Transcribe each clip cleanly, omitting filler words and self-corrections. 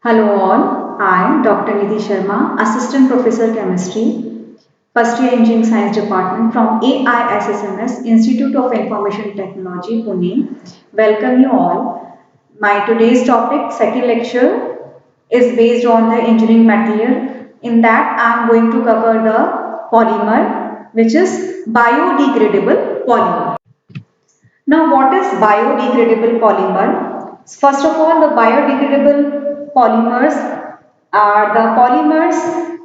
Hello all, I, Dr. Nidhi Sharma, Assistant Professor Chemistry, First Year Engineering Science Department from AISSMS Institute of Information Technology, Pune. Welcome you all. My today's topic, second lecture, is based on the engineering material. In that, I am going to cover the polymer, which is biodegradable polymer. Now, what is biodegradable polymer? First of all, the biodegradable polymers are the polymers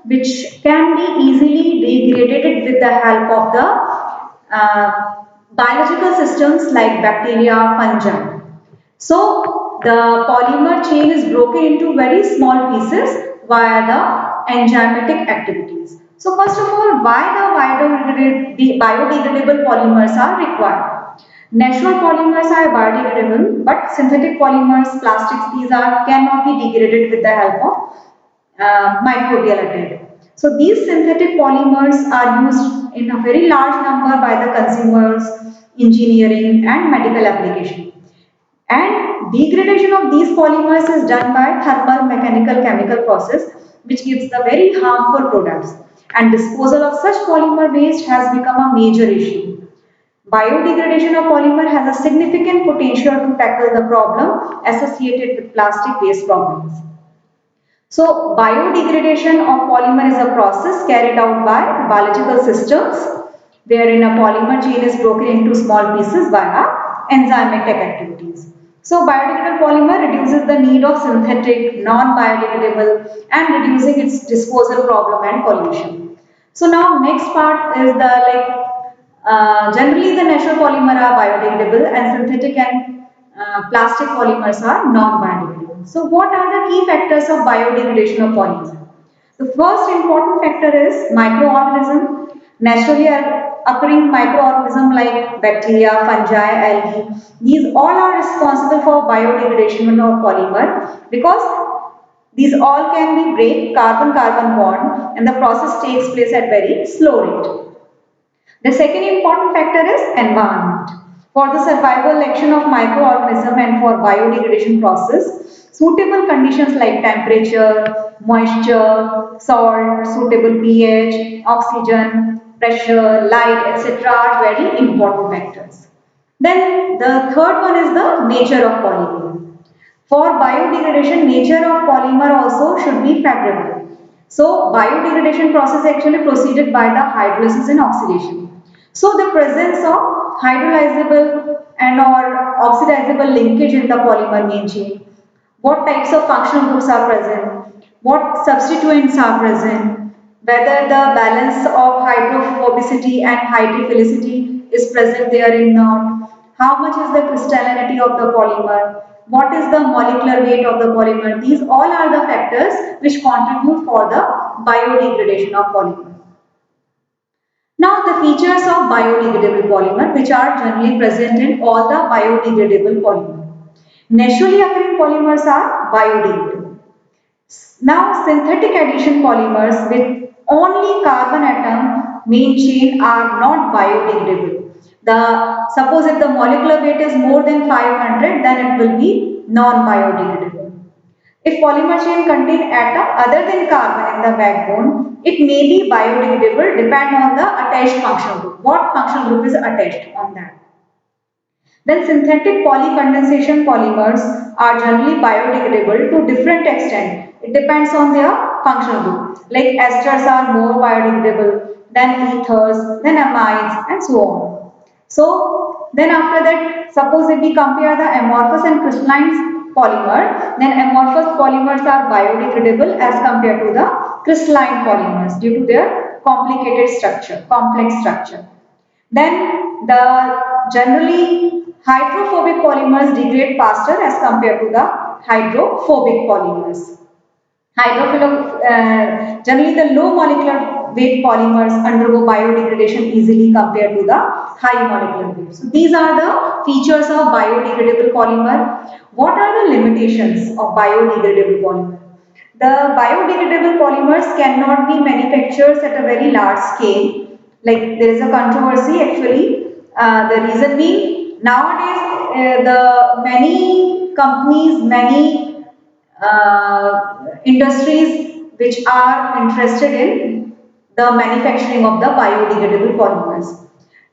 which can be easily degraded with the help of the biological systems like bacteria, fungi. So, the polymer chain is broken into very small pieces via the enzymatic activities. So, first of all, why the biodegradable polymers are required? Natural polymers are biodegradable, but synthetic polymers, plastics, these are cannot be degraded with the help of microbial attack. So these synthetic polymers are used in a very large number by the consumers, engineering and medical application. And degradation of these polymers is done by thermal mechanical chemical process which gives the very harmful products. And disposal of such polymer waste has become a major issue. Biodegradation of polymer has a significant potential to tackle the problem associated with plastic waste problems. So, biodegradation of polymer is a process carried out by biological systems wherein a polymer chain is broken into small pieces via enzymatic activities. So, biodegradable polymer reduces the need of synthetic, non-biodegradable and reducing its disposal problem and pollution. So, now next part is the generally the natural polymer are biodegradable and synthetic and plastic polymers are non-biodegradable. So what are the key factors of biodegradation of polymer? The first important factor is microorganism. Naturally occurring microorganism like bacteria, fungi, algae. These all are responsible for biodegradation of polymer because these all can be break carbon-carbon bond and the process takes place at very slow rate. The second important factor is environment. For the survival action of microorganism and for biodegradation process, suitable conditions like temperature, moisture, salt, suitable pH, oxygen, pressure, light, etc. are very important factors. Then the third one is the nature of polymer. For biodegradation, nature of polymer also should be favorable. So, biodegradation process actually proceeded by the hydrolysis and oxidation. So, the presence of hydrolyzable and or oxidizable linkage in the polymer main chain, what types of functional groups are present, what substituents are present, whether the balance of hydrophobicity and hydrophilicity is present there in not, how much is the crystallinity of the polymer, what is the molecular weight of the polymer. These all are the factors which contribute for the biodegradation of polymer. Now the features of biodegradable polymer which are generally present in all the biodegradable polymer. Naturally occurring polymers are biodegradable. Now synthetic addition polymers with only carbon atom main chain are not biodegradable. Suppose if the molecular weight is more than 500, then it will be non-biodegradable. If polymer chain contain atom other than carbon in the backbone, it may be biodegradable depend on the attached functional group. What functional group is attached on that? Then synthetic polycondensation polymers are generally biodegradable to different extent. It depends on their functional group. Like esters are more biodegradable than ethers, then amides and so on. So then after that, suppose if we compare the amorphous and crystalline polymer, then amorphous polymers are biodegradable as compared to the crystalline polymers due to their complicated structure, complex structure. Then the generally hydrophobic polymers degrade faster as compared to the hydrophobic polymers. Generally the low molecular weight polymers undergo biodegradation easily compared to the high molecular weight. So these are the features of biodegradable polymer. What are the limitations of biodegradable polymer? The biodegradable polymers cannot be manufactured at a very large scale. Like there is a controversy actually. The reason being nowadays the many companies, many industries which are interested in the manufacturing of the biodegradable polymers.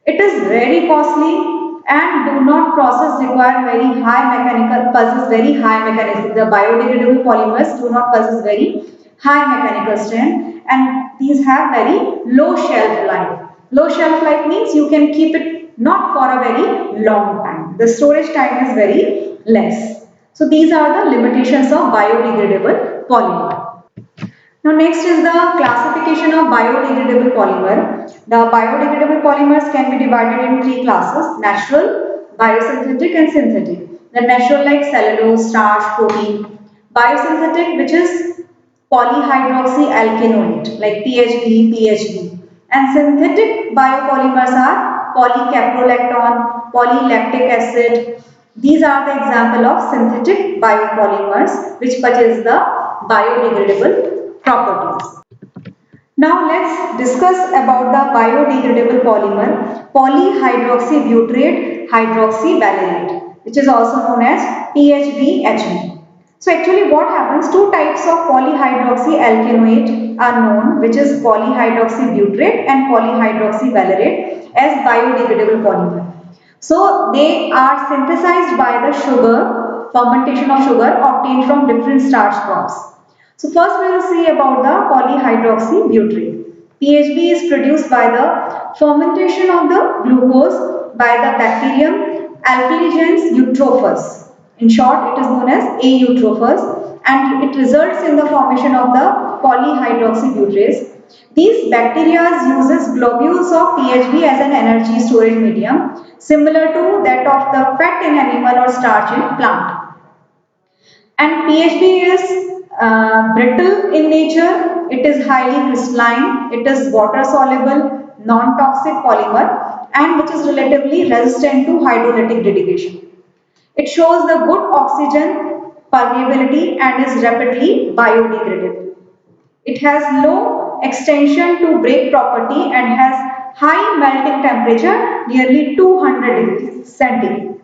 It is very costly and do not process require very high mechanical possess very high mechanical. The biodegradable polymers do not possess very high mechanical strength and these have very low shelf life. Low shelf life means you can keep it not for a very long time. The storage time is very less. So these are the limitations of biodegradable polymer. Now next is the classification of biodegradable polymer. The biodegradable polymers can be divided in three classes: natural, biosynthetic and synthetic. The natural like cellulose, starch, protein. Biosynthetic which is polyhydroxyalkanoate like PHB, PHB. And synthetic biopolymers are polycaprolactone, polylactic acid. These are the example of synthetic biopolymers which possess the biodegradable properties. Now let's discuss about the biodegradable polymer polyhydroxybutyrate hydroxyvalerate, which is also known as PHB-HB. So actually what happens, two types of polyhydroxyalkanoate are known, which is polyhydroxybutyrate and polyhydroxyvalerate as biodegradable polymer. So they are synthesized by the sugar, fermentation of sugar obtained from different starch crops. So first we will see about the polyhydroxybutyrate. PHB is produced by the fermentation of the glucose by the bacterium Alkaligenes eutrophus. In short, it is known as Eutrophus and it results in the formation of the polyhydroxybutyrate. These bacteria uses globules of PHB as an energy storage medium similar to that of the fat in animal or starch in plant. And PHB is brittle in nature, it is highly crystalline, it is water soluble, non-toxic polymer and which is relatively resistant to hydrolytic degradation. It shows the good oxygen permeability and is rapidly biodegradable. It has low extension to break property and has high melting temperature, nearly 200 degrees centigrade.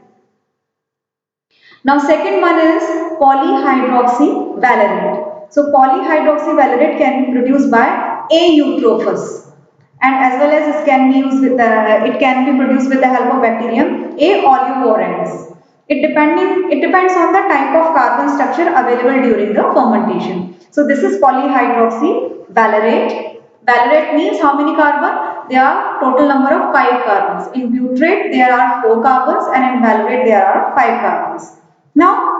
Now second one is polyhydroxyvalerate. So polyhydroxyvalerate can be produced by Eutrophus and as well as it can be used with it can be produced with the help of bacterium A. olevorans. It depends on the type of carbon structure available during the fermentation. So this is polyhydroxyvalerate. Valerate means how many carbon? There are total number of 5 carbons. In butyrate there are 4 carbons and in valerate there are 5 carbons. Now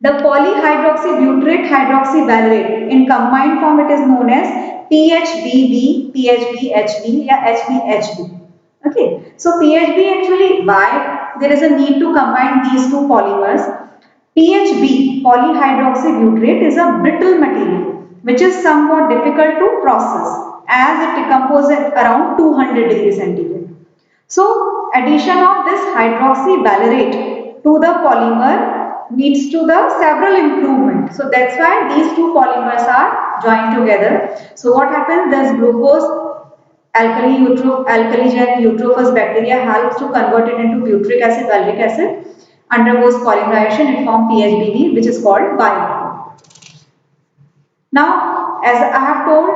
the polyhydroxybutyrate hydroxyvalerate in combined form it is known as PHBV, PHBHB or HBHB. Okay, so PHB actually why there is a need to combine these two polymers. PHB, polyhydroxybutyrate, is a brittle material which is somewhat difficult to process as it decomposes at around 200 degrees centigrade. So addition of this hydroxyvalerate to the polymer leads to the several improvements. So that's why these two polymers are joined together. So what happens? This glucose alkaligen eutrophus bacteria helps to convert it into butyric acid, valeric acid, undergoes polymerization, it forms PHBV which is called biopolymer. Now as I have told,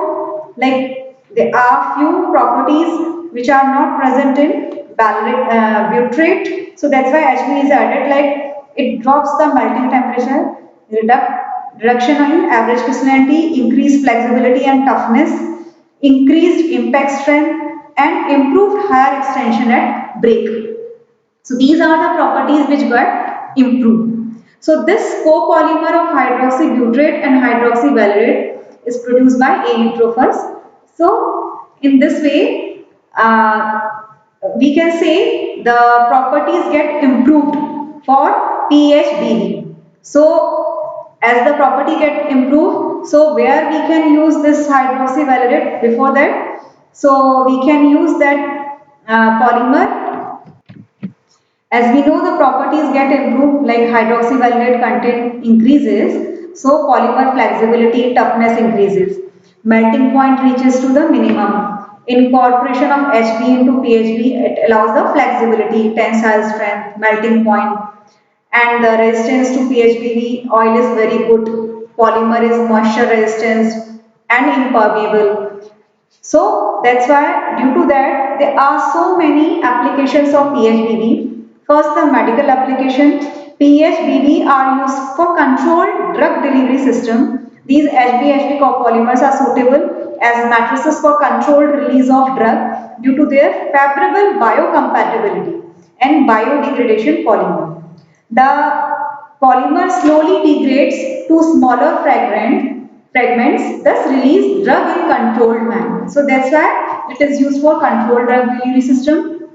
like there are few properties which are not present in butyrate, so that's why HB is added, like it drops the melting temperature, reduction in average crystallinity, increased flexibility and toughness, increased impact strength and improved higher extension at break. So these are the properties which got improved. So this copolymer of hydroxybutyrate and hydroxyvalerate is produced by Eutrophus. So in this way we can say the properties get improved for PHBV. So as the property get improved, so where we can use this hydroxyvalerate before that, so we can use that polymer. As we know the properties get improved, like hydroxyvalerate content increases, so polymer flexibility, toughness increases, melting point reaches to the minimum. Incorporation of HB into PHB, it allows the flexibility, tensile strength, melting point, and the resistance to PHBV oil is very good. Polymer is moisture resistant and impermeable. So that's why due to that there are so many applications of PHBV. First, the medical application. PHBV are used for controlled drug delivery system. These HBHB copolymers are suitable as matrices for controlled release of drug due to their favorable biocompatibility and biodegradation polymer. The polymer slowly degrades to smaller fragments, thus release drug in controlled manner. So that's why it is used for controlled drug delivery system.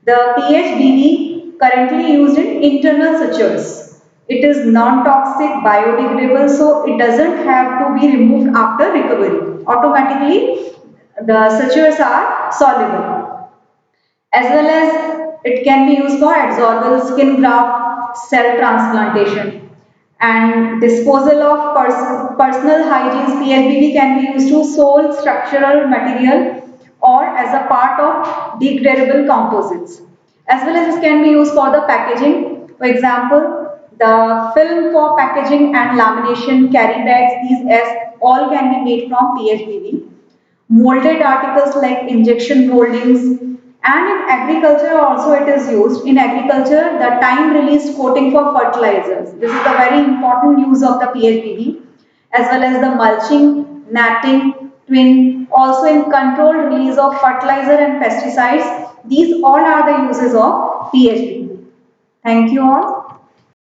The PHBV currently used in internal sutures. It is non-toxic, biodegradable, so it doesn't have to be removed after recovery. Automatically, the sutures are soluble, as well as it can be used for adsorbable skin graft, cell transplantation, and disposal of personal hygiene. PHBV can be used to sole structural material or as a part of degradable composites, as well as this can be used for the packaging. For example, the film for packaging and lamination, carry bags, these as all can be made from PHBV. Molded articles like injection moldings, and in agriculture also it is used. In agriculture, the time released coating for fertilizers, this is the very important use of the PHBV, as well as the mulching, natting, twin, also in controlled release of fertilizer and pesticides. These all are the uses of PHBV. Thank you all.